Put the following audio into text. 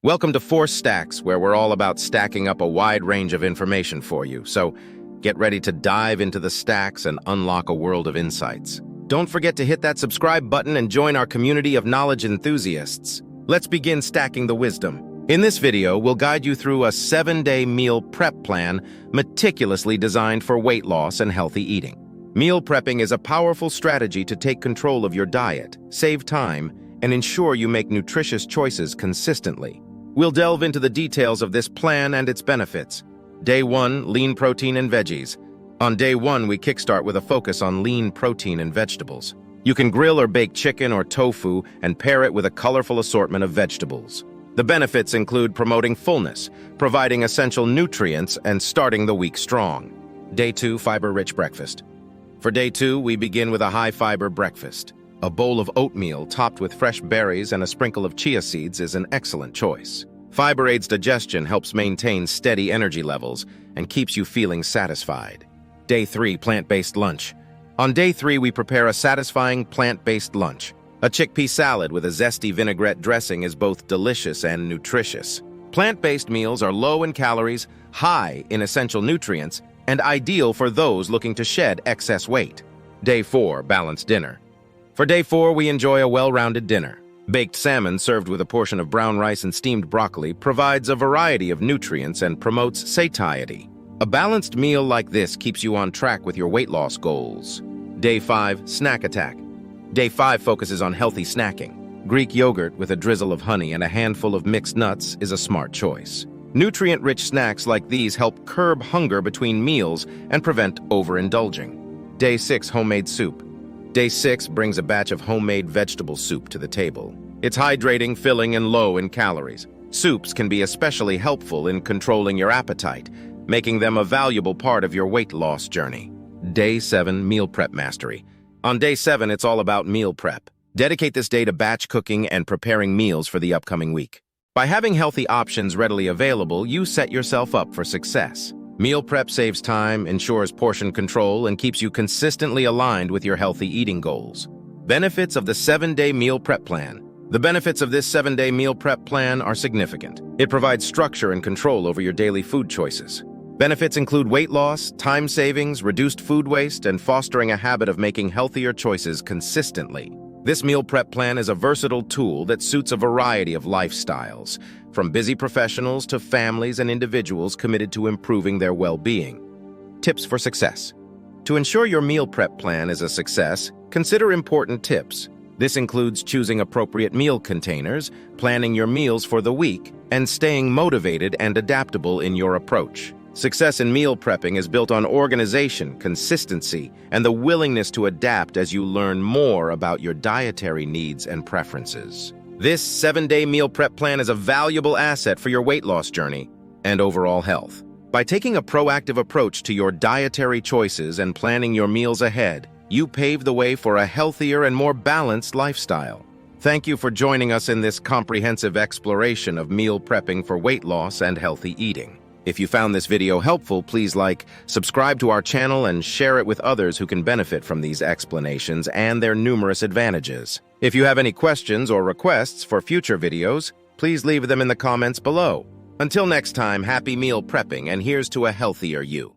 Welcome to Force Stacks, where we're all about stacking up a wide range of information for you. So get ready to dive into the stacks and unlock a world of insights. Don't forget to hit that subscribe button and join our community of knowledge enthusiasts. Let's begin stacking the wisdom. In this video, we'll guide you through a 7-day meal prep plan meticulously designed for weight loss and healthy eating. Meal prepping is a powerful strategy to take control of your diet, save time, and ensure you make nutritious choices consistently. We'll delve into the details of this plan and its benefits. Day 1, lean protein and veggies. On day 1, we kickstart with a focus on lean protein and vegetables. You can grill or bake chicken or tofu and pair it with a colorful assortment of vegetables. The benefits include promoting fullness, providing essential nutrients, and starting the week strong. Day 2, fiber-rich breakfast. For day 2, we begin with a high-fiber breakfast. A bowl of oatmeal topped with fresh berries and a sprinkle of chia seeds is an excellent choice. Fiber aids digestion, helps maintain steady energy levels, and keeps you feeling satisfied. Day 3, plant-based lunch. On day 3, we prepare a satisfying plant-based lunch. A chickpea salad with a zesty vinaigrette dressing is both delicious and nutritious. Plant-based meals are low in calories, high in essential nutrients, and ideal for those looking to shed excess weight. Day 4, balanced dinner. For day 4, we enjoy a well-rounded dinner. Baked salmon served with a portion of brown rice and steamed broccoli provides a variety of nutrients and promotes satiety. A balanced meal like this keeps you on track with your weight loss goals. Day 5, snack attack. Day 5 focuses on healthy snacking. Greek yogurt with a drizzle of honey and a handful of mixed nuts is a smart choice. Nutrient-rich snacks like these help curb hunger between meals and prevent overindulging. Day 6, homemade soup. Day 6 brings a batch of homemade vegetable soup to the table. It's hydrating, filling, and low in calories. Soups can be especially helpful in controlling your appetite, making them a valuable part of your weight loss journey. Day 7, meal prep mastery. On day 7, it's all about meal prep. Dedicate this day to batch cooking and preparing meals for the upcoming week. By having healthy options readily available, you set yourself up for success. Meal prep saves time, ensures portion control, and keeps you consistently aligned with your healthy eating goals. Benefits of the 7-day meal prep plan. The benefits of this 7-day meal prep plan are significant. It provides structure and control over your daily food choices. Benefits include weight loss, time savings, reduced food waste, and fostering a habit of making healthier choices consistently. This meal prep plan is a versatile tool that suits a variety of lifestyles, from busy professionals to families and individuals committed to improving their well-being. Tips for success. To ensure your meal prep plan is a success, consider important tips. This includes choosing appropriate meal containers, planning your meals for the week, and staying motivated and adaptable in your approach. Success in meal prepping is built on organization, consistency, and the willingness to adapt as you learn more about your dietary needs and preferences. This 7-day meal prep plan is a valuable asset for your weight loss journey and overall health. By taking a proactive approach to your dietary choices and planning your meals ahead, you pave the way for a healthier and more balanced lifestyle. Thank you for joining us in this comprehensive exploration of meal prepping for weight loss and healthy eating. If you found this video helpful, please subscribe to our channel, and share it with others who can benefit from these explanations and their numerous advantages. If you have any questions or requests for future videos, please leave them in the comments below. Until next time, happy meal prepping, and here's to a healthier you.